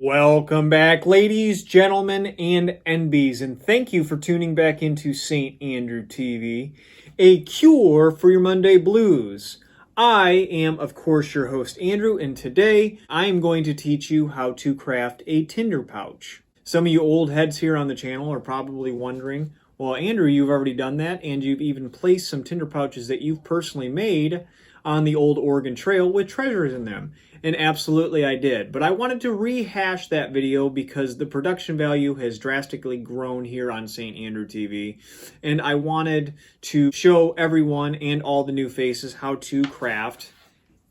Welcome back, ladies, gentlemen, and NBs, and thank you for tuning back into St. Andrew TV, a cure for your Monday blues. I am, of course, your host, Andrew, and today I am going to teach you how to craft a Tinder pouch. Some of you old heads here on the channel are probably wondering, well, Andrew, you've already done that, and you've even placed some Tinder pouches that you've personally made on the old Oregon Trail with treasures in them. And absolutely I did. But I wanted to rehash that video because the production value has drastically grown here on St. Andrew TV. And I wanted to show everyone and all the new faces how to craft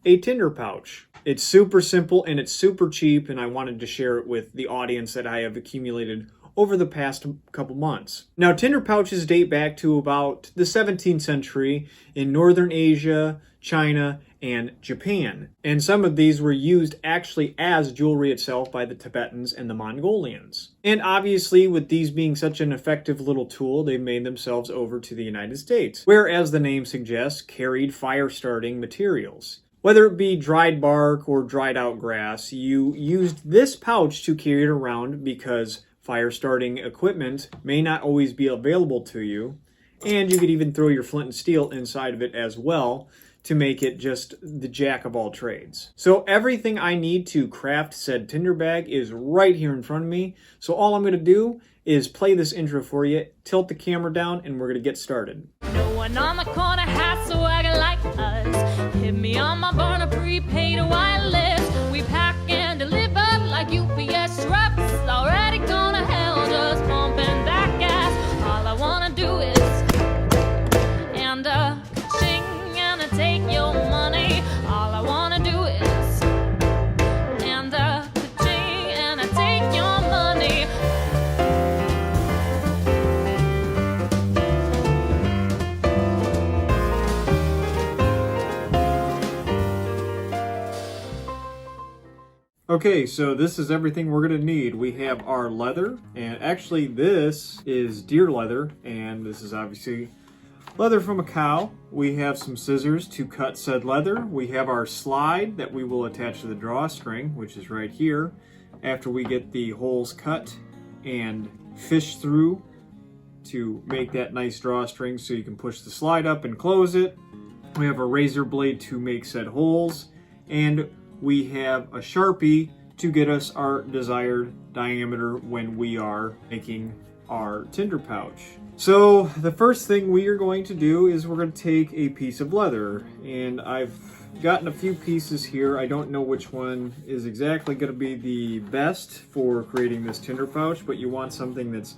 a Tinder pouch. It's super simple and it's super cheap, and I wanted to share it with the audience that I have accumulated over the past couple months. Now, Tinder pouches date back to about the 17th century in Northern Asia, China, and Japan. And some of these were used actually as jewelry itself by the Tibetans and the Mongolians. And obviously, with these being such an effective little tool, they made themselves over to the United States, where, as the name suggests, carried fire-starting materials. Whether it be dried bark or dried out grass, you used this pouch to carry it around because fire-starting equipment may not always be available to you, and you could even throw your flint and steel inside of it as well to make it just the jack of all trades. So everything I need to craft said Tinder bag is right here in front of me. So all I'm going to do is play this intro for you, tilt the camera down, and we're going to get started. No one on the corner has swagger like us. Hit me on my burner prepaid wireless. We pack and deliver like UPS trucks. Already gone to hell, just pumping that gas. All I wanna do is and ching and take your money. All I wanna do is and ching and take your money. Okay, so this is everything we're going to need. We have our leather, and actually this is deer leather, and this is obviously leather from a cow. We have some scissors to cut said leather. We have our slide that we will attach to the drawstring, which is right here, after we get the holes cut and fish through to make that nice drawstring so you can push the slide up and close it. We have a razor blade to make said holes, and we have a Sharpie to get us our desired diameter when we are making our Tinder pouch. So the first thing we are going to do is we're going to take a piece of leather, and I've gotten a few pieces here. I don't know which one is exactly going to be the best for creating this Tinder pouch, but you want something that's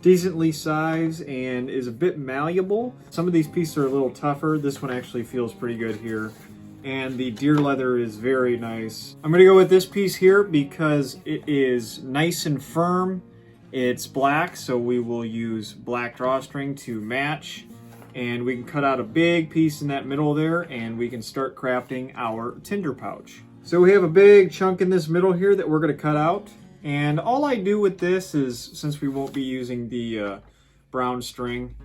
decently sized and is a bit malleable. Some of these pieces are a little tougher. This one actually feels pretty good here. And the deer leather is very nice. I'm going to go with this piece here because it is nice and firm. It's black, so we will use black drawstring to match. And we can cut out a big piece in that middle there, and we can start crafting our Tinder pouch. So we have a big chunk in this middle here that we're going to cut out. And all I do with this is, since we won't be using the brown string,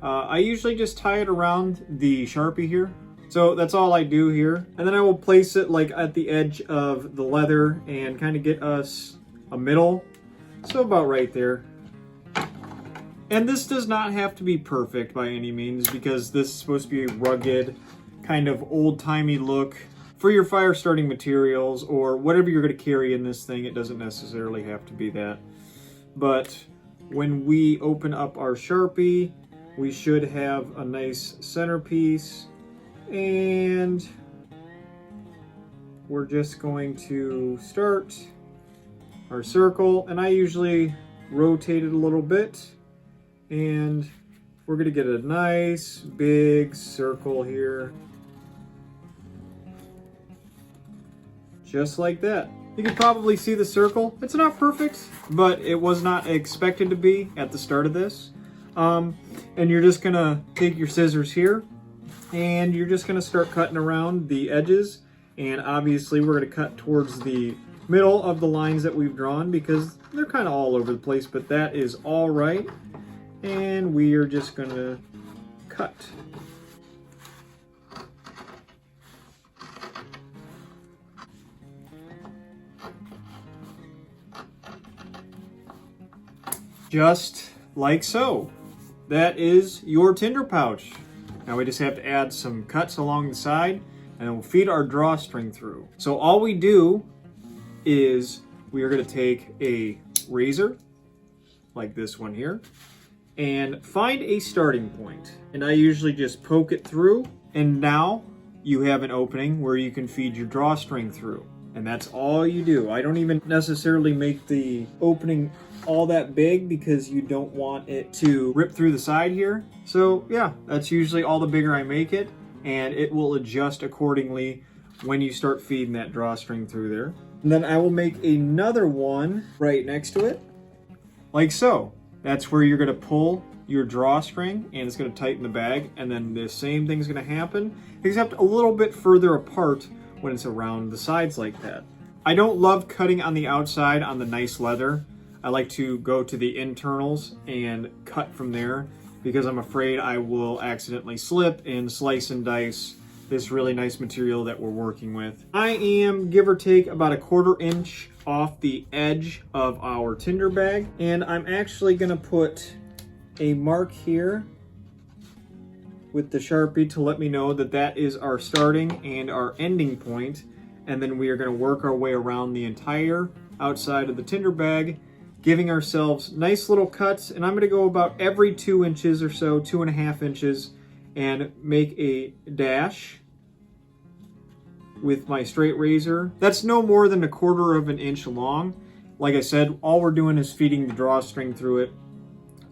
I usually just tie it around the Sharpie here. So that's all I do here. And then I will place it like at the edge of the leather and kind of get us a middle. So about right there. And this does not have to be perfect by any means because this is supposed to be a rugged, kind of old-timey look for your fire starting materials or whatever you're going to carry in this thing. It doesn't necessarily have to be that. But when we open up our Sharpie, we should have a nice centerpiece. And we're just going to start our circle, and I usually rotate it a little bit, and we're going to get a nice big circle here, just like that. You can probably see the circle. It's not perfect, but it was not expected to be at the start of this. And you're just going to take your scissors here, and you're just going to start cutting around the edges, and obviously we're going to cut towards the middle of the lines that we've drawn because they're kind of all over the place, but that is all right. And we are just going to cut. Just like so. That is your Tinder pouch. Now we just have to add some cuts along the side and then we'll feed our drawstring through. So all we do is we are going to take a razor, like this one here, and find a starting point. And I usually just poke it through, and now you have an opening where you can feed your drawstring through. And that's all you do. I don't even necessarily make the opening all that big because you don't want it to rip through the side here. So yeah, that's usually all the bigger I make it, and it will adjust accordingly when you start feeding that drawstring through there. And then I will make another one right next to it, like so. That's where you're gonna pull your drawstring and it's gonna tighten the bag, and then the same thing's gonna happen, except a little bit further apart when it's around the sides like that. I don't love cutting on the outside on the nice leather. I like to go to the internals and cut from there because I'm afraid I will accidentally slip and slice and dice this really nice material that we're working with. I am, give or take, about 1/4 inch off the edge of our Tinder bag, and I'm actually gonna put a mark here with the Sharpie to let me know that that is our starting and our ending point, and then we are gonna work our way around the entire outside of the Tinder bag, giving ourselves nice little cuts. And I'm gonna go about every 2 inches or so, 2.5 inches, and make a dash with my straight razor. That's no more than 1/4 of an inch long. Like I said, all we're doing is feeding the drawstring through it,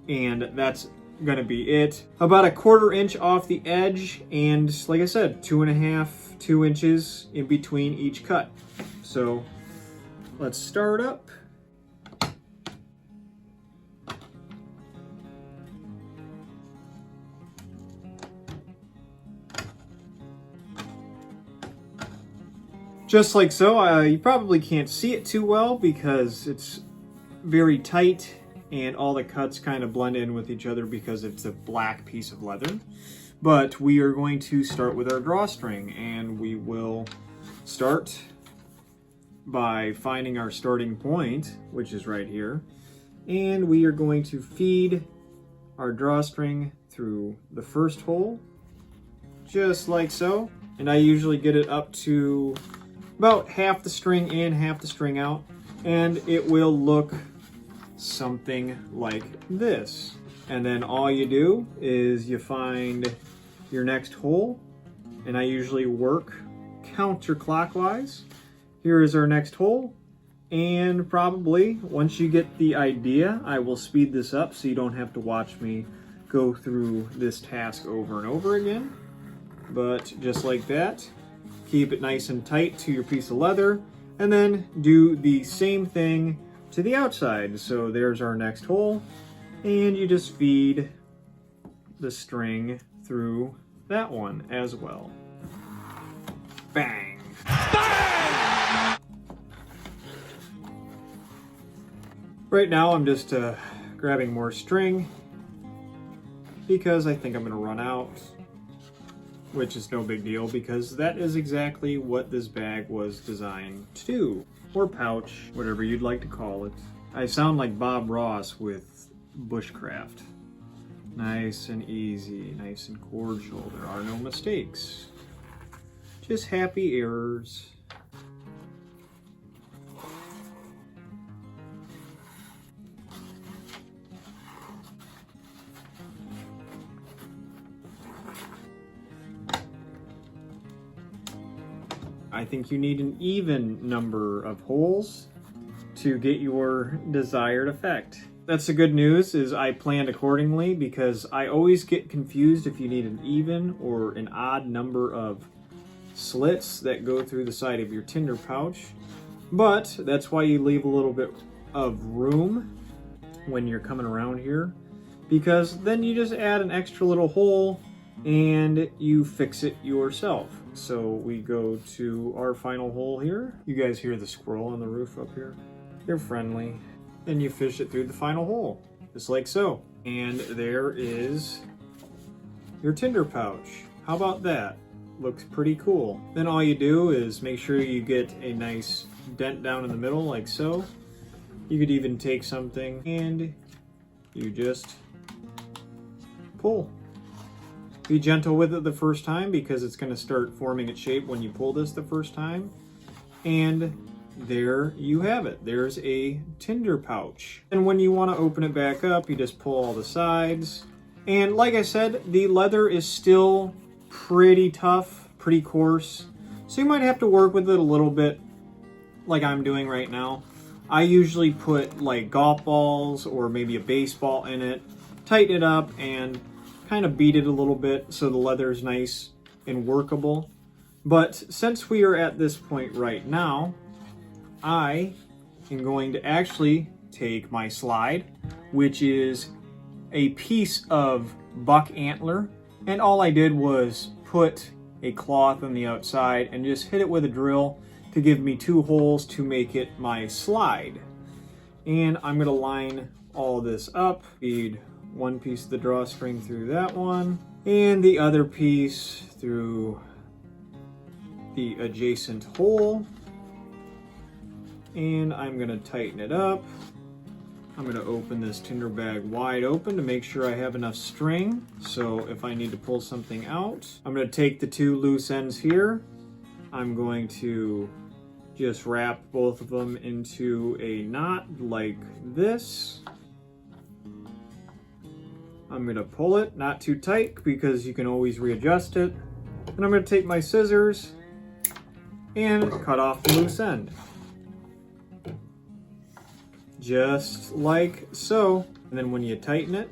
and that's gonna be it. About 1/4 inch off the edge, and like I said, 2.5, 2 inches in between each cut. So let's start up. Just like so. You probably can't see it too well because it's very tight and all the cuts kind of blend in with each other because it's a black piece of leather. But we are going to start with our drawstring, and we will start by finding our starting point, which is right here. And we are going to feed our drawstring through the first hole, just like so. And I usually get it up to about half the string in, half the string out, and it will look something like this. And then all you do is you find your next hole, and I usually work counterclockwise. Here is our next hole, and probably once you get the idea, I will speed this up so you don't have to watch me go through this task over and over again. But just like that, keep it nice and tight to your piece of leather, and then do the same thing to the outside. So there's our next hole, and you just feed the string through that one as well. Bang! Bang! Right now I'm just grabbing more string because I think I'm gonna run out, which is no big deal because that is exactly what this bag was designed to do. Or pouch, whatever you'd like to call it. I sound like Bob Ross with Bushcraft. Nice and easy, nice and cordial. There are no mistakes. Just happy errors. I think you need an even number of holes to get your desired effect. That's the good news, is I planned accordingly because I always get confused if you need an even or an odd number of slits that go through the side of your Tinder pouch. But that's why you leave a little bit of room when you're coming around here, because then you just add an extra little hole and you fix it yourself. So we go to our final hole here. You guys hear the squirrel on the roof up here? They're friendly. And you fish it through the final hole, just like so. And there is your Tinder pouch. How about that? Looks pretty cool. Then all you do is make sure you get a nice dent down in the middle like so. You could even take something and you just pull. Be gentle with it the first time because it's going to start forming its shape when you pull this the first time. And there you have it. There's a Tinder pouch. And when you want to open it back up, you just pull all the sides. And like I said, the leather is still pretty tough, pretty coarse. So you might have to work with it a little bit like I'm doing right now. I usually put like golf balls or maybe a baseball in it, tighten it up, and kind of beat it a little bit so the leather is nice and workable. But since we are at this point right now, I am going to actually take my slide, which is a piece of buck antler, and all I did was put a cloth on the outside and just hit it with a drill to give me 2 holes to make it my slide. And I'm going to line all this up, feed one piece of the drawstring through that one, and the other piece through the adjacent hole. And I'm going to tighten it up. I'm going to open this Tinder bag wide open to make sure I have enough string. So if I need to pull something out, I'm going to take the 2 loose ends here. I'm going to just wrap both of them into a knot like this. I'm going to pull it, not too tight because you can always readjust it. And I'm going to take my scissors and cut off the loose end. Just like so. And then when you tighten it,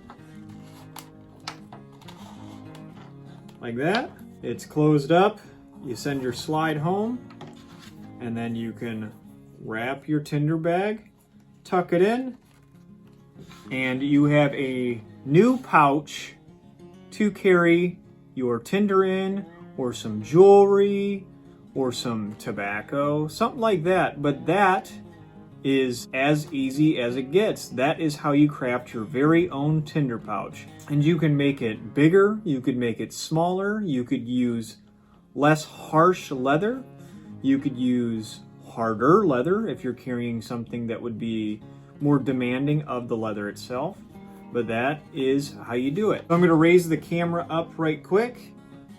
like that, it's closed up. You send your slide home, and then you can wrap your Tinder bag, tuck it in, and you have a new pouch to carry your Tinder in, or some jewelry, or some tobacco, something like that. But that is as easy as it gets. That is how you craft your very own Tinder pouch. And you can make it bigger, you could make it smaller, you could use less harsh leather, you could use harder leather if you're carrying something that would be more demanding of the leather itself. But that is how you do it. So I'm going to raise the camera up right quick,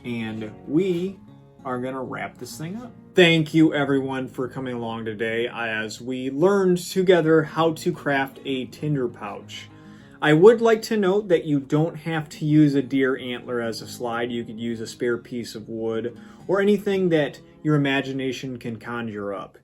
and we are going to wrap this thing up. Thank you everyone for coming along today as we learned together how to craft a Tinder pouch. I would like to note that you don't have to use a deer antler as a slide. You could use a spare piece of wood or anything that your imagination can conjure up.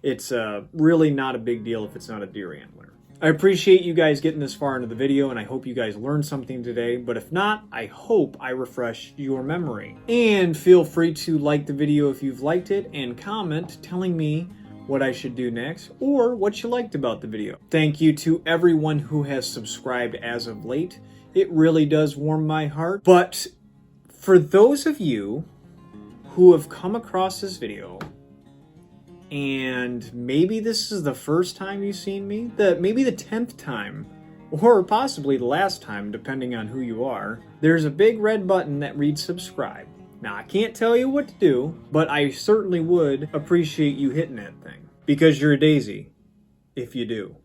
It's really not a big deal if it's not a deer antler. I appreciate you guys getting this far into the video, and I hope you guys learned something today, but if not, I hope I refreshed your memory. And feel free to like the video if you've liked it, and comment telling me what I should do next, or what you liked about the video. Thank you to everyone who has subscribed as of late. It really does warm my heart. But for those of you who have come across this video, and maybe this is the first time you've seen me, maybe the 10th time, or possibly the last time, depending on who you are, there's a big red button that reads subscribe. Now, I can't tell you what to do, but I certainly would appreciate you hitting that thing, because you're a daisy if you do.